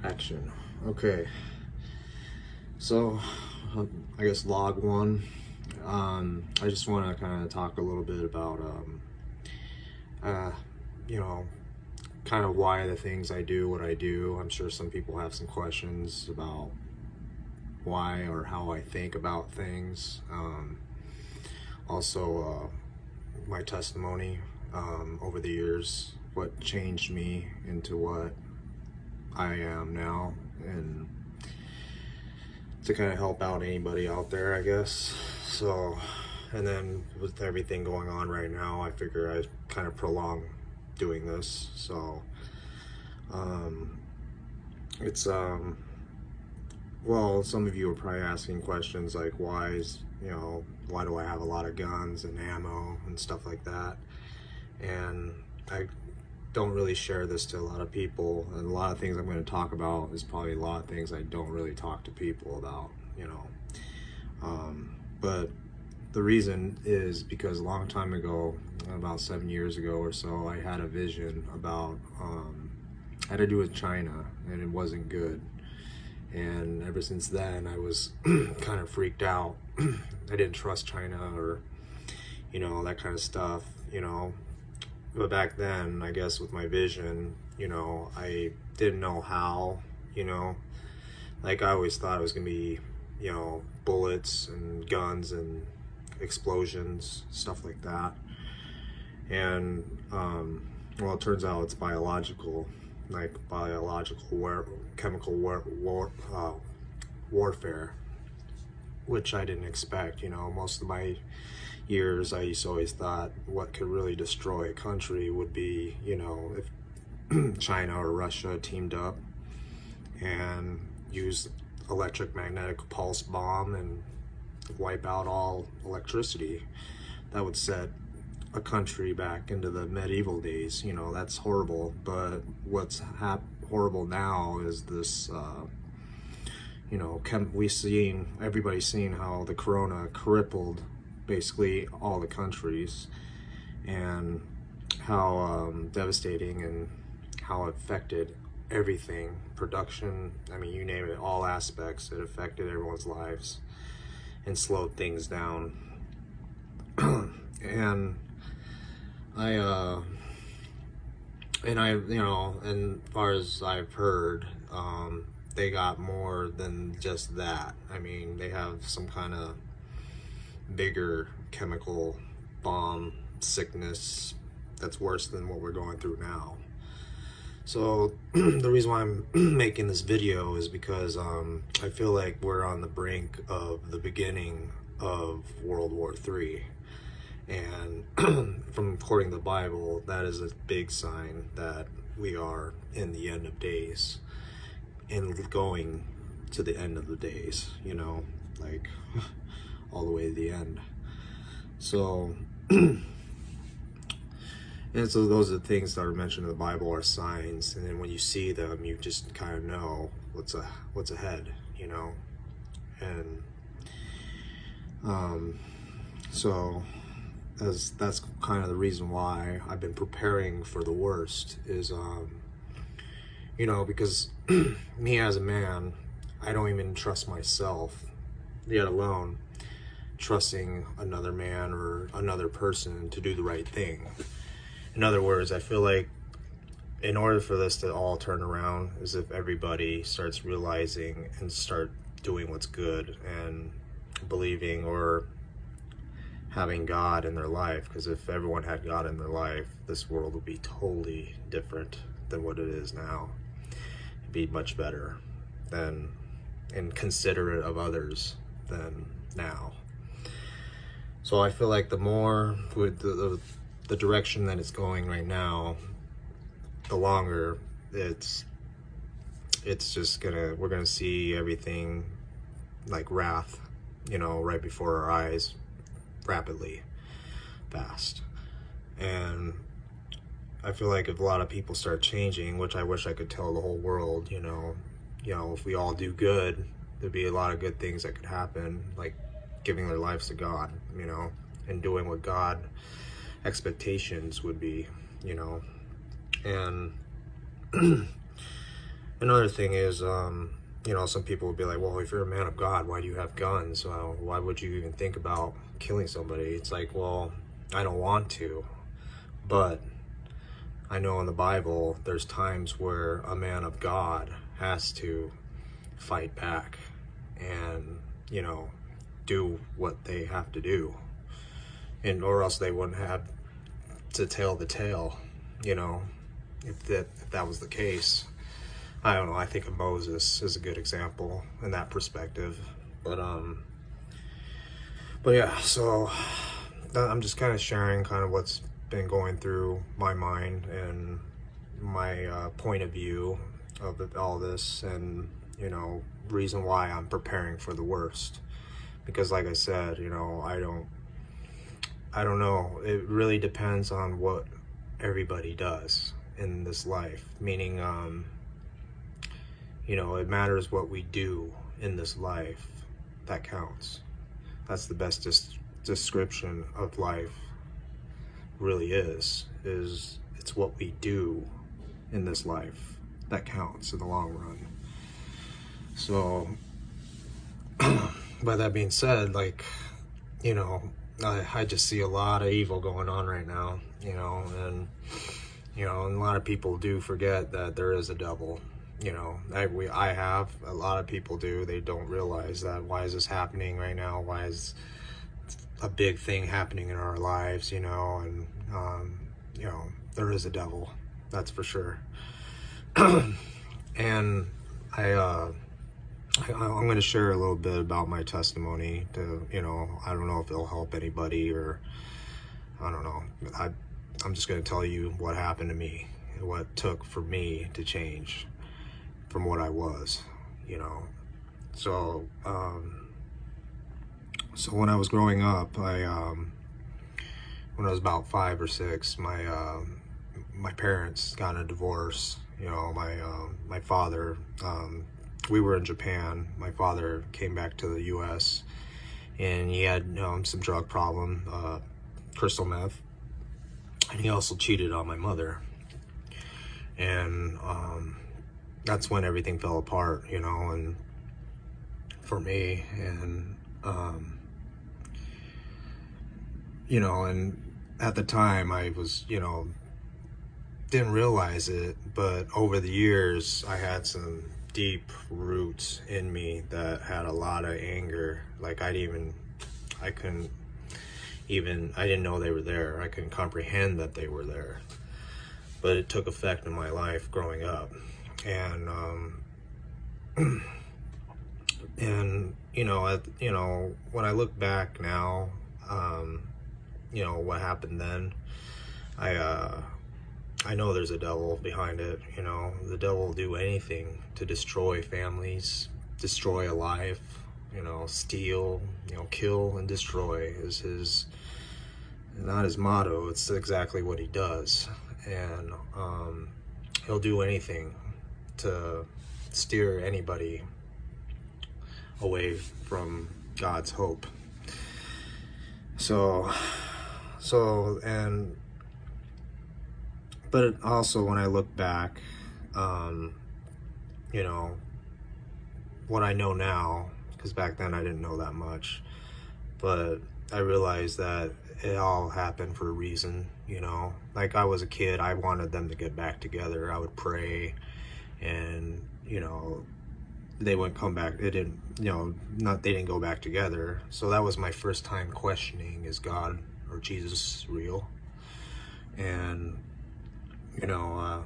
Action. Okay, so I guess log one. I just want to kind of talk a little bit about, uh, you know, kind of why the things I do what I do. I'm sure some people have some questions about why or how I think about things. Also, my testimony over the years, what changed me into what I am now, and to kind of help out anybody out there, I guess. So, and then with everything going on right now, I figure I'd kind of prolong doing this. So, it's, well, some of you are probably asking questions like, why do I have a lot of guns and ammo and stuff like that? And I don't really share this to a lot of people, and a lot of things I'm going to talk about is probably a lot of things I don't really talk to people about, but the reason is because a long time ago, about 7 years ago or so, I had a vision about had to do with China, and it wasn't good. And ever since then, I was kind of freaked out. I didn't trust China, or that kind of stuff, but back then, I guess with my vision, I didn't know how, like I always thought it was gonna be, bullets and guns and explosions, stuff like that. And well, it turns out it's biological, like chemical warfare, which I didn't expect. Most of my years, I used to always thought what could really destroy a country would be, if China or Russia teamed up and used electromagnetic pulse bomb and wipe out all electricity. That would set a country back into the medieval days. That's horrible. But what's horrible now is this, everybody's seeing how the corona crippled basically all the countries, and how devastating and how it affected everything, production, I mean, you name it, all aspects. It affected everyone's lives and slowed things down. and as far as I've heard, they got more than just that. I mean, they have some kind of bigger chemical bomb sickness that's worse than what we're going through now. So the reason why I'm making this video is because I feel like we're on the brink of the beginning of World War III. And from according to the Bible, that is a big sign that we are in the end of days and going to the end of the days, like all the way to the end. So, and so those are the things that are mentioned in the Bible are signs, and then when you see them, you just kind of know what's ahead, and so that's kind of the reason why I've been preparing for the worst, is because me as a man, I don't even trust myself, yet alone trusting another man or another person to do the right thing. In other words, I feel like in order for this to all turn around is if everybody starts realizing and start doing what's good and believing or having God in their life. Because if everyone had God in their life, this world would be totally different than what it is now. It'd be much better than, and considerate of others than now. So I feel like the more with the direction that it's going right now, the longer it's just we're gonna see everything like wrath, right before our eyes, rapidly, fast. And I feel like if a lot of people start changing, which I wish I could tell the whole world, if we all do good, there'd be a lot of good things that could happen, like giving their lives to God, and doing what God expectations would be, and Another thing is, you know, some people would be like, well, if you're a man of God, why do you have guns? Why would you even think about killing somebody? It's like, well, I don't want to, but I know in the Bible, there's times where a man of God has to fight back and, you know, do what they have to do, and or else they wouldn't have to tell the tale, you know, if that was the case. I don't know, I think of Moses as a good example in that perspective. But yeah, so I'm just kind of sharing kind of what's been going through my mind and my point of view of all this, and, you know, reason why I'm preparing for the worst. Because like I said, you know, I don't know. It really depends on what everybody does in this life. Meaning, you know, it matters what we do in this life that counts. That's the best description of life really is it's what we do in this life that counts in the long run. So, by that being said, like, you know, I just see a lot of evil going on right now, you know, and, you know, and a lot of people do forget that there is a devil, you know. I have, a lot of people do, they don't realize that. Why is this happening right now? Why is a big thing happening in our lives, you know? And, you know, there is a devil, that's for sure. And I'm going to share a little bit about my testimony to, you know, I don't know if it'll help anybody, or I don't know. I'm just going to tell you what happened to me, what it took for me to change from what I was, you know. So, so when I was growing up, when I was about 5 or 6, my parents got in a divorce. You know, my father, we were in Japan. My father came back to the U.S. and he had some drug problem, crystal meth, and he also cheated on my mother. And that's when everything fell apart, you know, and for me, and you know, and at the time I was, you know, didn't realize it, but over the years I had some deep roots in me that had a lot of anger. Like I didn't know they were there. I couldn't comprehend that they were there, but it took effect in my life growing up. And and you know, when I look back now, you know, what happened then, I know there's a devil behind it. You know, the devil will do anything to destroy families, destroy a life, you know, steal, you know, kill and destroy is not his motto. It's exactly what he does. And he'll do anything to steer anybody away from God's hope. But also when I look back, you know, what I know now, because back then I didn't know that much, but I realized that it all happened for a reason, you know. Like I was a kid, I wanted them to get back together. I would pray, and, you know, they wouldn't come back. They didn't, you know, they didn't go back together. So that was my first time questioning, is God or Jesus real? And, you know,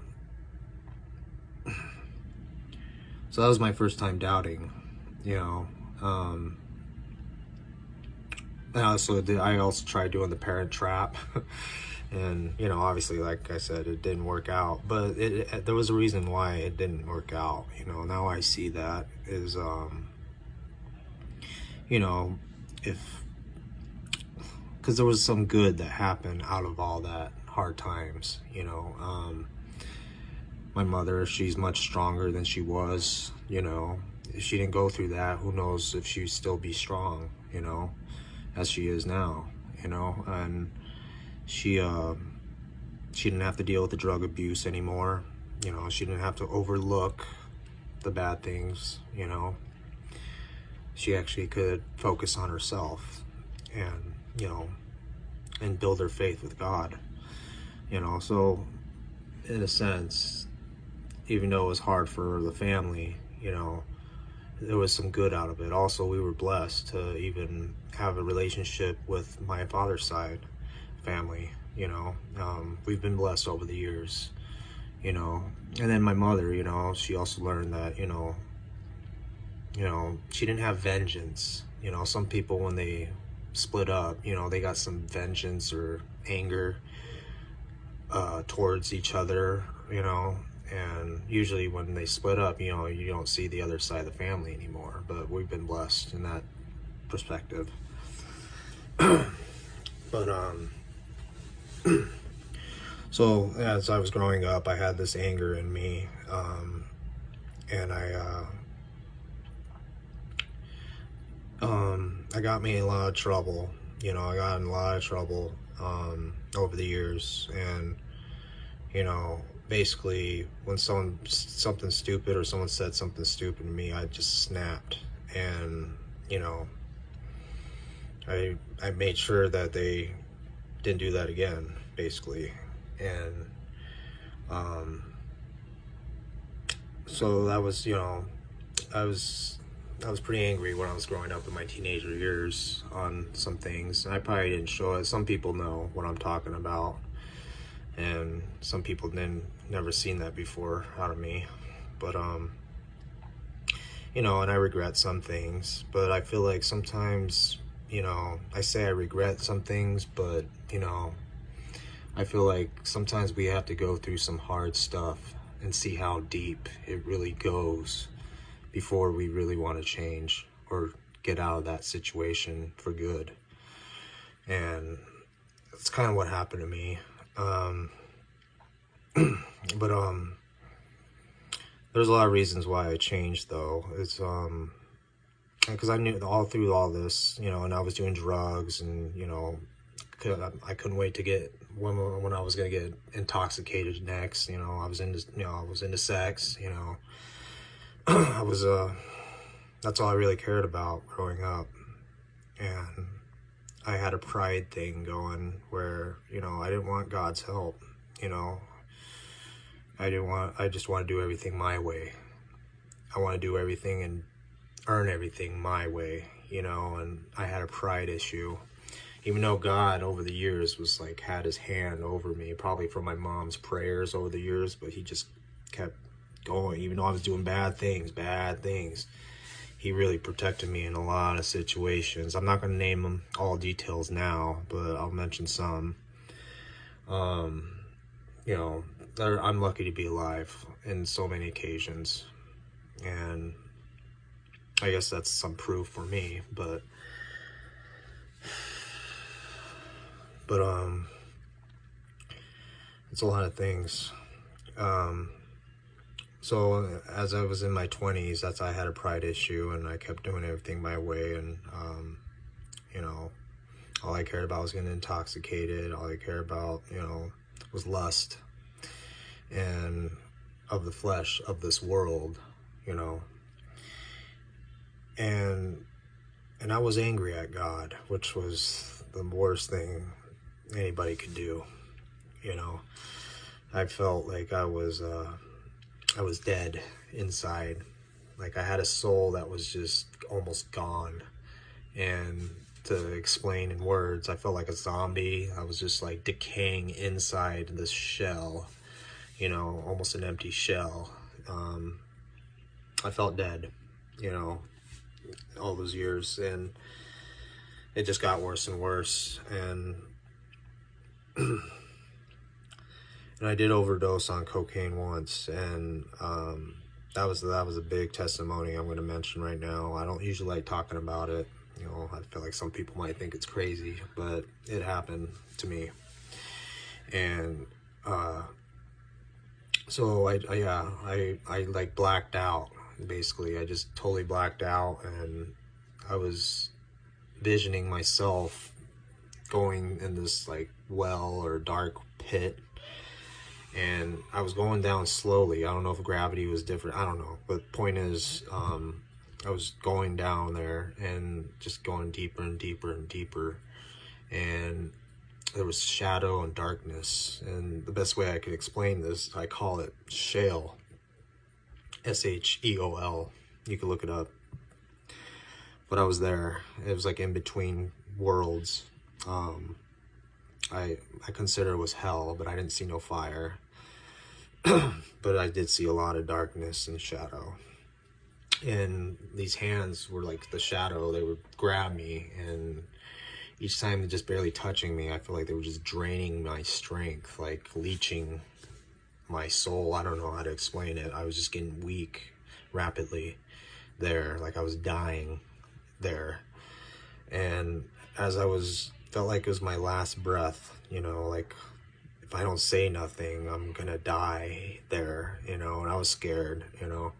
so that was my first time doubting, you know. I also tried doing the Parent Trap, and, you know, obviously, like I said, it didn't work out. But there was a reason why it didn't work out. You know, now I see that is, you know, because there was some good that happened out of all that hard times. You know, my mother, she's much stronger than she was. You know, if she didn't go through that, who knows if she'd still be strong, you know, as she is now, you know. And she didn't have to deal with the drug abuse anymore. You know, she didn't have to overlook the bad things, you know. She actually could focus on herself and, you know, and build her faith with God, you know. So in a sense, even though it was hard for the family, you know, there was some good out of it. Also, we were blessed to even have a relationship with my father's side family, you know. We've been blessed over the years, you know. And then my mother, you know, she also learned that, you know, she didn't have vengeance. You know, some people, when they split up, you know, they got some vengeance or anger towards each other, you know. And usually when they split up, you know, you don't see the other side of the family anymore. But we've been blessed in that perspective. But so as I was growing up, I had this anger in me, and I got me in a lot of trouble. You know, I got in a lot of trouble over the years, and you know, basically when something stupid or someone said something stupid to me, I just snapped, and you know, I made sure that they didn't do that again, basically. And so that was, you know, I was pretty angry when I was growing up in my teenager years on some things. I probably didn't show it. Some people know what I'm talking about, and some people never seen that before out of me. But you know, and I regret some things, but I feel like sometimes, you know, I say I regret some things, but you know, I feel like sometimes we have to go through some hard stuff and see how deep it really goes before we really want to change or get out of that situation for good. And that's kind of what happened to me. But there's a lot of reasons why I changed, though. It's because I knew all through all this, you know, and I was doing drugs, and you know, I couldn't wait to get when I was gonna get intoxicated next. You know, I was into sex. You know, I was that's all I really cared about growing up, and I had a pride thing going where, you know, I didn't want God's help. You know, I just want to do everything my way. I want to do everything and earn everything my way, you know. And I had a pride issue, even though God over the years was like had his hand over me, probably from my mom's prayers over the years, but he just kept going. Even though I was doing bad things, he really protected me in a lot of situations. I'm not going to name them all details now, but I'll mention some. You know, I'm lucky to be alive in so many occasions, and I guess that's some proof for me. But it's a lot of things. So as I was in my 20s, I had a pride issue, and I kept doing everything my way, and you know, all I cared about was getting intoxicated. All I cared about, you know, was lust and of the flesh of this world, you know. And I was angry at God, which was the worst thing anybody could do, you know. I felt like I was dead inside. Like I had a soul that was just almost gone. And to explain in words, I felt like a zombie. I was just like decaying inside this shell, you know, almost an empty shell. I felt dead, you know, all those years, and it just got worse and worse. And and I did overdose on cocaine once, and that was a big testimony I'm going to mention right now. I don't usually like talking about it. You know, I feel like some people might think it's crazy, but it happened to me. And so I like blacked out. Basically, I just totally blacked out, and I was visioning myself going in this like well or dark pit, and I was going down slowly. I don't know if gravity was different, I don't know, but point is, I was going down there and just going deeper and deeper and deeper, and there was shadow and darkness. And the best way I could explain this, I call it Sheol, S-H-E-O-L. You can look it up. But I was there. It was like in between worlds. I consider it was hell, but I didn't see no fire. But I did see a lot of darkness and shadow. And these hands were like the shadow. They would grab me, and each time they're just barely touching me, I feel like they were just draining my strength, like leeching my soul. I don't know how to explain it. I was just getting weak rapidly there, like I was dying there. And as I was, felt like it was my last breath, you know, like if I don't say nothing, I'm gonna die there, you know. And I was scared, you know.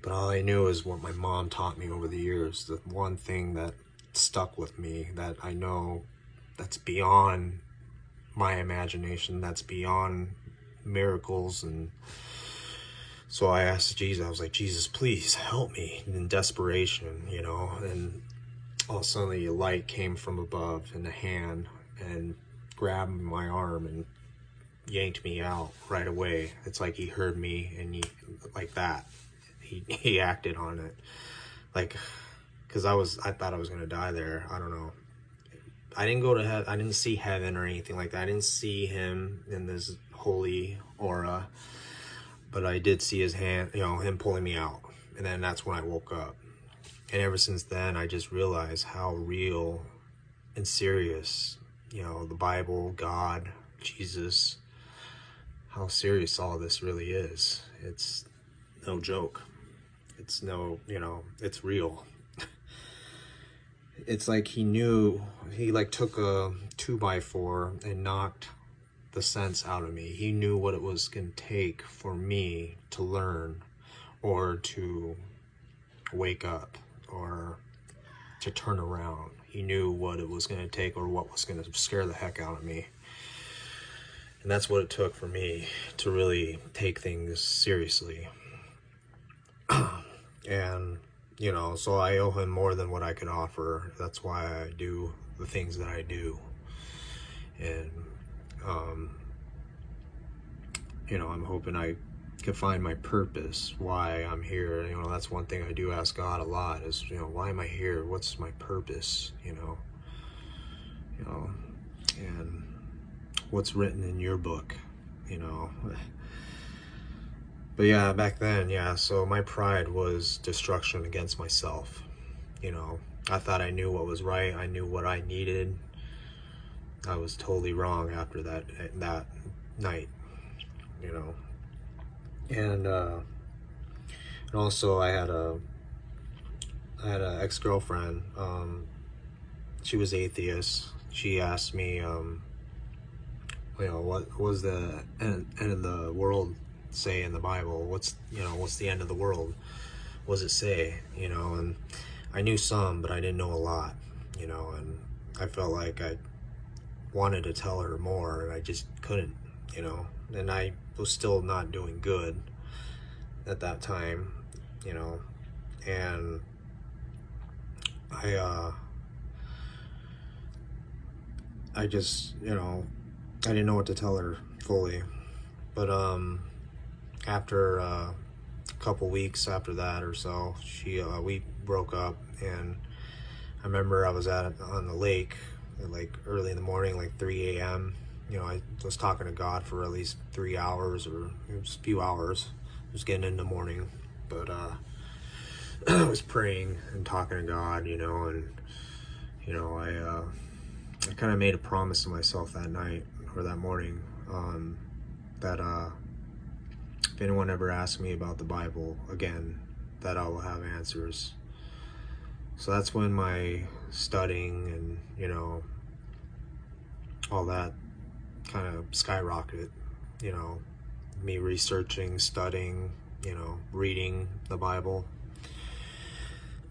But all I knew is what my mom taught me over the years. The one thing that stuck with me, that I know that's beyond my imagination, that's beyond miracles. And so I asked Jesus, I was like, Jesus, please help me, in desperation, you know. And all of a sudden a light came from above in a hand and grabbed my arm and yanked me out right away. It's like he heard me, and he, like that, he acted on it. Like, because I thought I was gonna die there. I don't know. I didn't go to heaven. I didn't see heaven or anything like that. I didn't see him in this holy aura, but I did see his hand, you know, him pulling me out. And then that's when I woke up. And ever since then, I just realized how real and serious, you know, the Bible, God, Jesus, how serious all this really is. It's no joke. It's no, you know, it's real. It's like he knew, he like took a 2x4 and knocked the sense out of me. He knew what it was going to take for me to learn, or to wake up, or to turn around. He knew what it was going to take, or what was going to scare the heck out of me. And that's what it took for me to really take things seriously. And, you know, so I owe him more than what I could offer. That's why I do the things that I do. And, you know, I'm hoping I can find my purpose, why I'm here. You know, that's one thing I do ask God a lot is, you know, why am I here? What's my purpose? You know, and what's written in your book, you know. But yeah, back then, yeah, so my pride was destruction against myself. You know, I thought I knew what was right. I knew what I needed. I was totally wrong after that night, you know. And also I had an ex-girlfriend. She was atheist. She asked me, you know, what was the end of the world say in the Bible? What's the end of the world? What does it say? You know, and I knew some, but I didn't know a lot, you know. And I felt like I wanted to tell her more, and I just couldn't, you know. And I was still not doing good at that time, you know. And I just, you know, I didn't know what to tell her fully. But after a couple weeks after that or so, we broke up. And I remember I was on the lake at like early in the morning, like 3 a.m. You know, I was talking to God for at least 3 hours, or it was a few hours. It was getting into the morning, but I was praying and talking to God, you know. And you know, I kind of made a promise to myself that night, or that morning, that if anyone ever asks me about the Bible again, that I will have answers. So that's when my studying and, you know, all that kind of skyrocketed, you know, me researching, studying, you know, reading the Bible,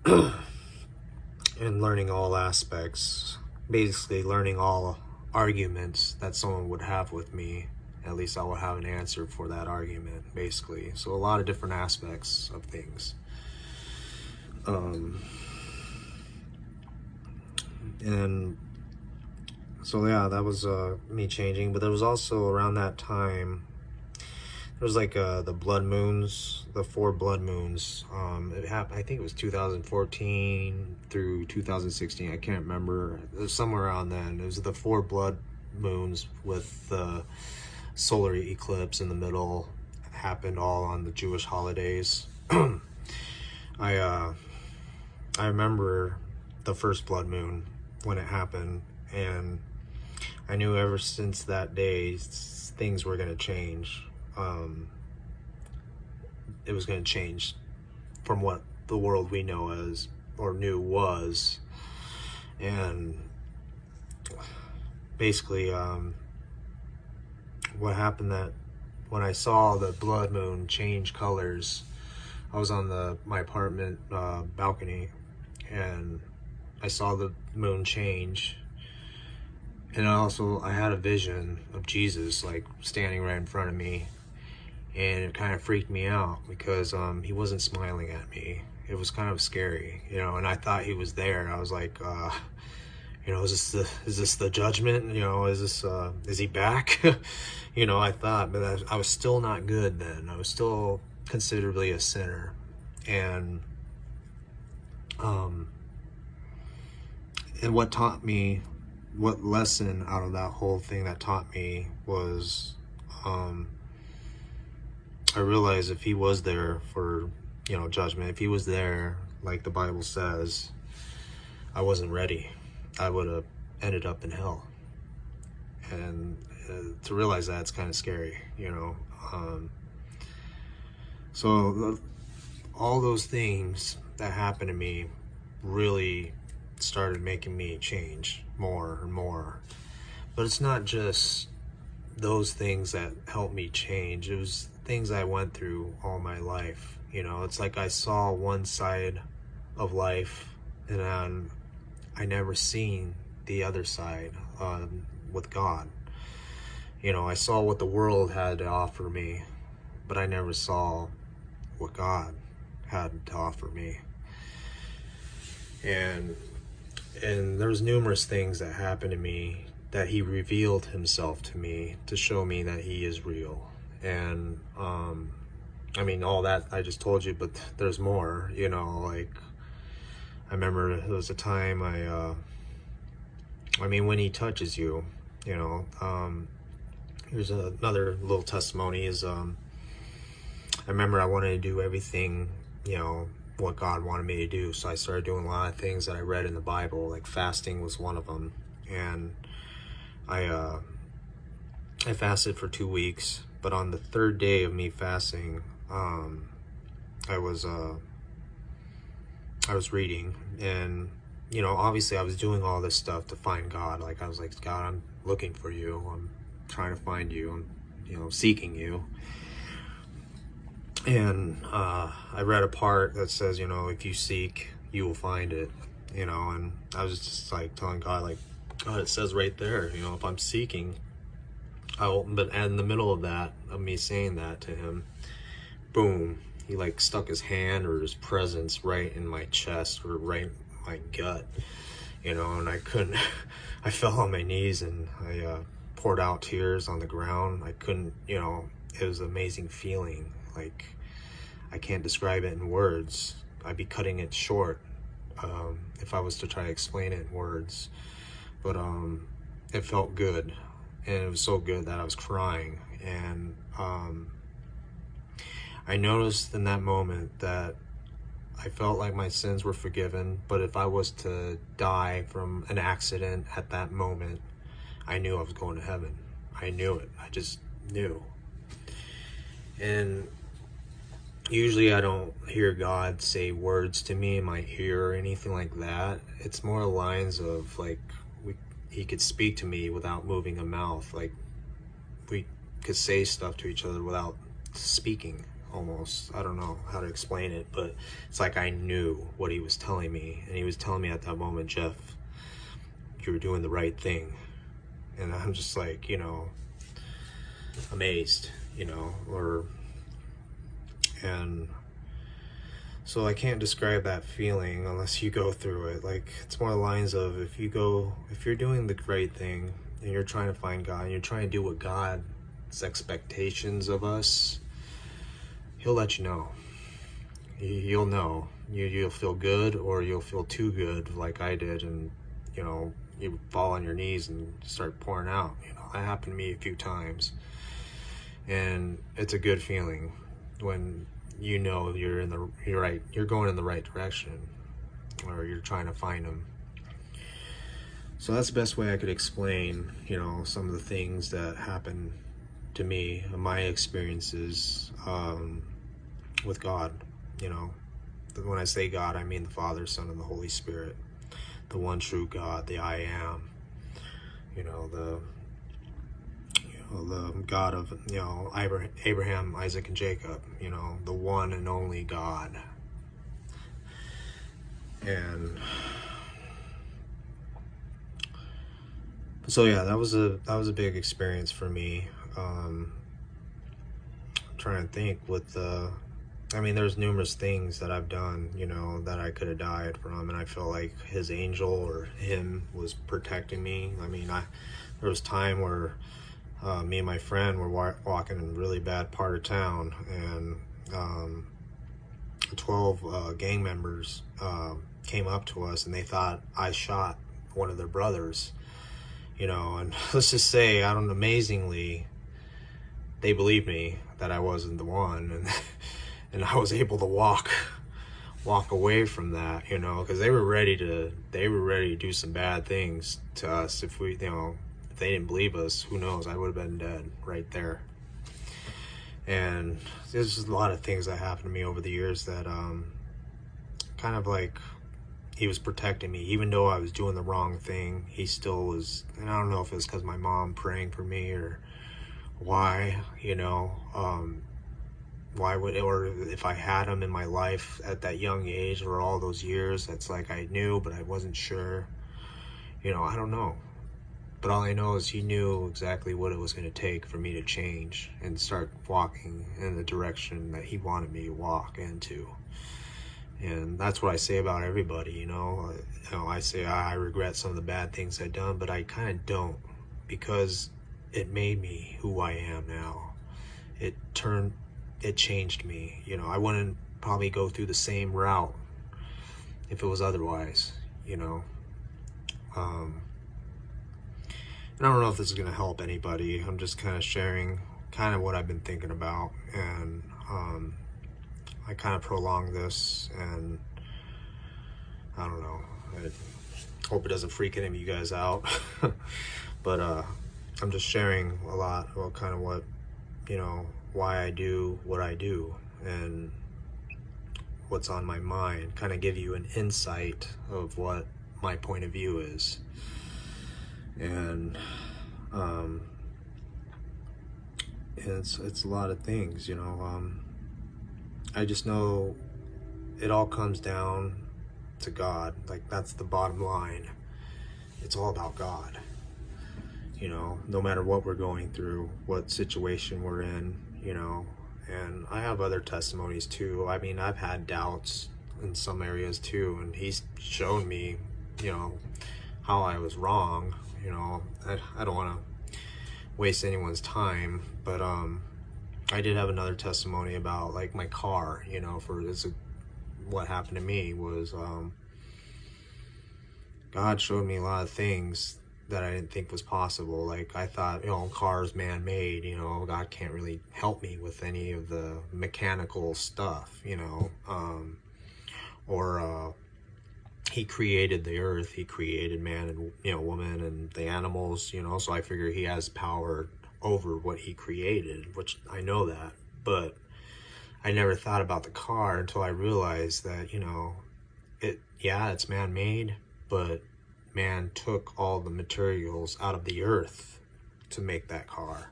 and learning all aspects, basically learning all arguments that someone would have with me, At least I will have an answer for that argument, basically. So a lot of different aspects of things. And so yeah, that was me changing. But there was also around that time, there was like the blood moons, the 4 blood moons. It happened, I think it was 2014 through 2016. I can't remember. It was somewhere around then. It was the 4 blood moons with the solar eclipse in the middle. It happened all on the Jewish holidays. I remember the first blood moon when it happened, and I knew ever since that day things were going to change. It was going to change from what the world we know as, or knew was. And basically what happened, that when I saw the blood moon change colors, I was on my apartment balcony, and I saw the moon change. And I had a vision of Jesus like standing right in front of me, and it kind of freaked me out because he wasn't smiling at me. It was kind of scary, you know, and I thought he was there. I was like, you know, is this the judgment? You know, is he back? You know, I thought, but I was still not good then. I was still considerably a sinner. And what lesson out of that whole thing that taught me was, I realized if he was there for, you know, judgment, if he was there, like the Bible says, I wasn't ready. I would have ended up in hell. And to realize that, it's kind of scary, you know. So all those things that happened to me really started making me change more and more. But it's not just those things that helped me change. It was things I went through all my life. You know, it's like I saw one side of life, and then I never seen the other side with God. You know, I saw what the world had to offer me, but I never saw what God had to offer me. And there's numerous things that happened to me that he revealed himself to me to show me that he is real. And I mean, all that I just told you, but there's more, you know. Like, I remember there was a time I mean, when he touches you, you know, here's another little testimony is, I remember I wanted to do everything, you know, what God wanted me to do. So I started doing a lot of things that I read in the Bible, like fasting was one of them. And I fasted for 2 weeks, but on the 3rd day of me fasting, I was reading, and, you know, obviously I was doing all this stuff to find God. Like, I was like, God, I'm looking for you. I'm trying to find you. I'm, you know, seeking you. And I read a part that says, you know, if you seek, you will find it, you know. And I was just like telling God, like, God, it says right there, you know, if I'm seeking, but in the middle of that, of me saying that to him, boom, he like stuck his hand or his presence right in my chest or right in my gut, you know. And I couldn't, I fell on my knees, and I poured out tears on the ground. I couldn't, you know, it was an amazing feeling. Like, I can't describe it in words. I'd be cutting it short if I was to try to explain it in words. But it felt good, and it was so good that I was crying. And I noticed in that moment that I felt like my sins were forgiven, but if I was to die from an accident at that moment, I knew I was going to heaven. I knew it. I just knew. And usually I don't hear God say words to me in my ear or anything like that. It's more lines of like, he could speak to me without moving a mouth. Like, we could say stuff to each other without speaking, almost. I don't know how to explain it, but it's like I knew what he was telling me. And he was telling me at that moment, Jeff, you're doing the right thing. And I'm just like, you know, amazed, and so I can't describe that feeling unless you go through it. Like, it's more the lines of, if you're doing the right thing and you're trying to find God and you're trying to do what God's expectations of us, He'll let you know. You'll know. You'll feel good, or you'll feel too good, like I did, and you fall on your knees and start pouring out. That happened to me a few times, and it's a good feeling when you're going in the right direction, or you're trying to find Him. So that's the best way I could explain, some of the things that happened to me, my experiences with God. When I say God, I mean the Father, Son, and the Holy Spirit, the one true God, the I Am, the God of, Abraham, Isaac, and Jacob, the one and only God. And so yeah, that was a big experience for me. I'm trying to think there's numerous things that I've done, that I could have died from, and I felt like His angel or Him was protecting me. There was time where me and my friend were walking in a really bad part of town, and 12 gang members came up to us, and they thought I shot one of their brothers, and let's just say, amazingly, they believed me that I wasn't the one, and I was able to walk away from that, because they were ready to do some bad things to us. If they didn't believe us, who knows? I would have been dead right there. And there's just a lot of things that happened to me over the years that kind of like He was protecting me, even though I was doing the wrong thing. He still was. And I don't know if it was because my mom praying for me or why, why would it, or if I had Him in my life at that young age or all those years. That's like, I knew, but I wasn't sure. I don't know. But all I know is He knew exactly what it was going to take for me to change and start walking in the direction that He wanted me to walk into. And that's what I say about everybody, I say I regret some of the bad things I've done, but I kind of don't, because it made me who I am now. It changed me. I wouldn't probably go through the same route if it was otherwise, and I don't know if this is going to help anybody. I'm just kind of sharing what I've been thinking about, and I kind of prolonged this, and I don't know. I hope it doesn't freak any of you guys out. But I'm just sharing a lot about kind of what, why I do what I do and what's on my mind, kind of give you an insight of what my point of view is. And it's a lot of things, I just know it all comes down to God. Like, that's the bottom line. It's all about God. No matter what we're going through, what situation we're in, and I have other testimonies too. I've had doubts in some areas too, and He's shown me, how I was wrong. I don't want to waste anyone's time, but I did have another testimony about, like, my car. What happened to me was God showed me a lot of things that I didn't think was possible. Like, I thought, cars man-made, God can't really help me with any of the mechanical stuff, or He created the earth, He created man and, woman and the animals, so I figure He has power over what He created, which I know that, but I never thought about the car until I realized that, it's man-made, but man took all the materials out of the earth to make that car,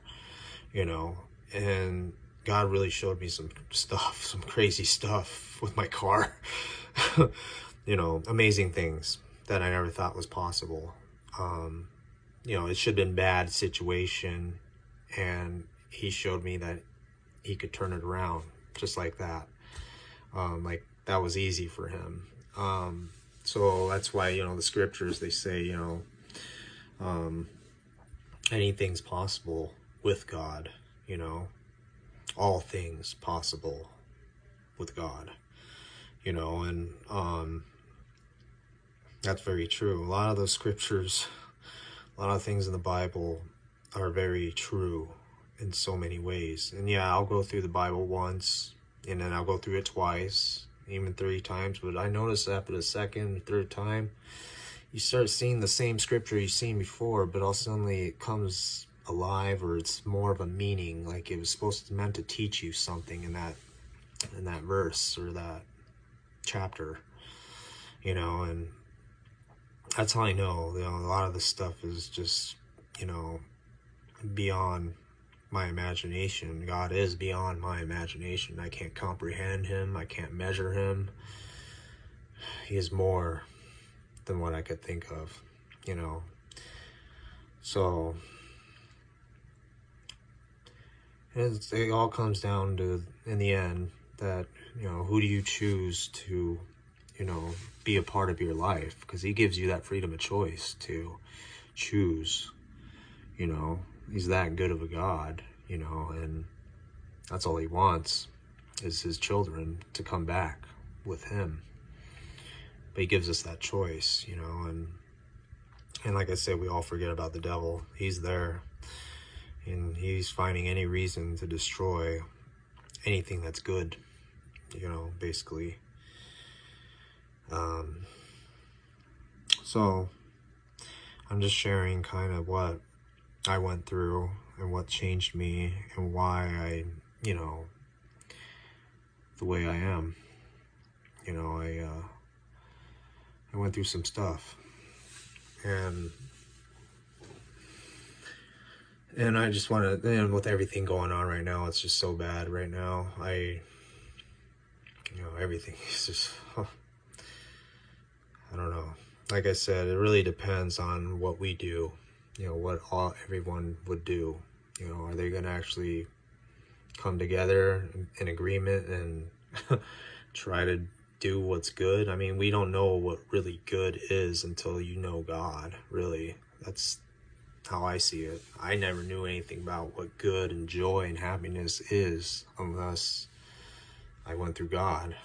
and God really showed me some crazy stuff with my car. Amazing things that I never thought was possible. It should have been bad situation, and he showed me that he could turn it around just like that. Like that was easy for him. So that's why, you know, the scriptures, they say, you know, anything's possible with God, you know, all things possible with God, you know, and that's very true. A lot of those scriptures, a lot of things in the Bible are very true in so many ways. And yeah, I'll go through the Bible once, and then I'll go through it twice, even 3 times. But I noticed after the second, third time, you start seeing the same scripture you've seen before, but all suddenly it comes alive, or it's more of a meaning, like it was meant to teach you something in that verse or that chapter, you know. And that's how I know, you know, a lot of this stuff is just, you know, beyond my imagination. God is beyond my imagination. I can't comprehend him. I can't measure him. He is more than what I could think of, you know. So it all comes down to, in the end, that, you know, who do you choose to, you know, be a part of your life? Because he gives you that freedom of choice to choose, you know. He's that good of a God, you know, and that's all he wants is his children to come back with him. But he gives us that choice, you know. And like I said, we all forget about the devil. He's there, and he's finding any reason to destroy anything that's good, you know, basically. So I'm just sharing kind of what I went through and what changed me and why I, you know, the way I am. You know, I went through some stuff, and I just want to, and with everything going on right now, it's just so bad right now. You know, everything is just, I don't know. Like I said, it really depends on what we do, you know, what everyone would do. You know, are they going to actually come together in agreement and try to do what's good? I mean, we don't know what really good is until you know God, really. That's how I see it. I never knew anything about what good and joy and happiness is unless I went through God,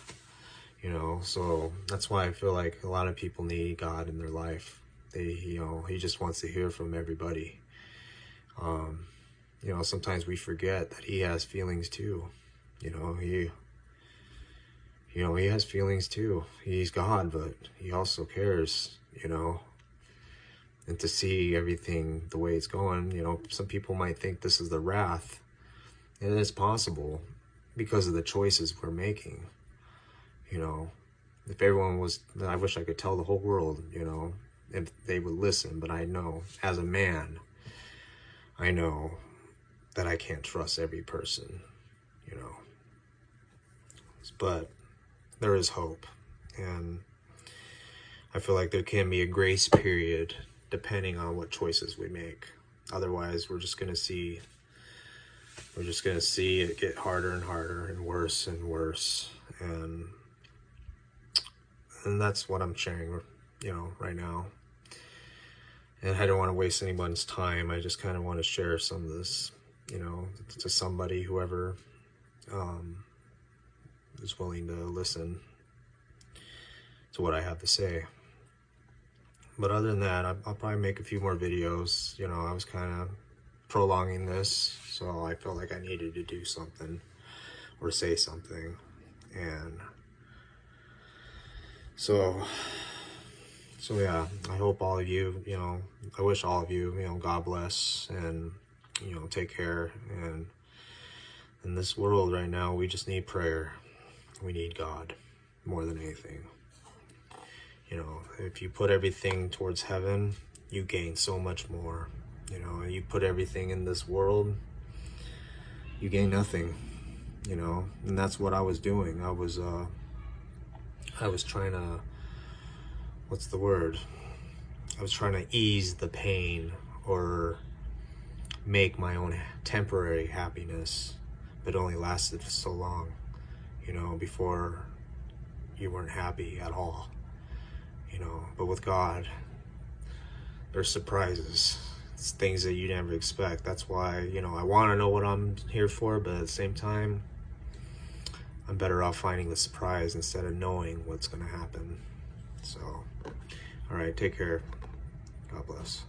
you know. So that's why I feel like a lot of people need God in their life. You know, he just wants to hear from everybody. You know, sometimes we forget that he has feelings too. You know, he has feelings too. He's God, but he also cares, you know. And to see everything the way it's going, you know, some people might think this is the wrath. And it's possible because of the choices we're making. You know, if everyone was, I wish I could tell the whole world, you know, if they would listen. But I know, as a man, I know that I can't trust every person, you know. But there is hope. And I feel like there can be a grace period depending on what choices we make. Otherwise, we're just gonna see it get harder and harder and worse, and that's what I'm sharing, you know, right now. And I don't want to waste anyone's time. I just kind of want to share some of this, you know, to somebody, whoever is willing to listen to what I have to say. But other than that, I'll probably make a few more videos. You know, I was kind of prolonging this, so I felt like I needed to do something or say something. And so yeah, I hope all of you, you know, I wish all of you, you know, God bless, and, you know, take care. And in this world right now, we just need prayer. We need God more than anything. You know, if you put everything towards heaven, you gain so much more. You know, you put everything in this world, you gain nothing, you know. And that's what I was doing. I was trying to, what's the word? I was trying to ease the pain, or make my own temporary happiness, but only lasted so long, you know, before you weren't happy at all, you know. But with God, there's surprises. It's things that you never expect. That's why, you know, I want to know what I'm here for, but at the same time, I'm better off finding the surprise instead of knowing what's going to happen. So, all right, take care. God bless.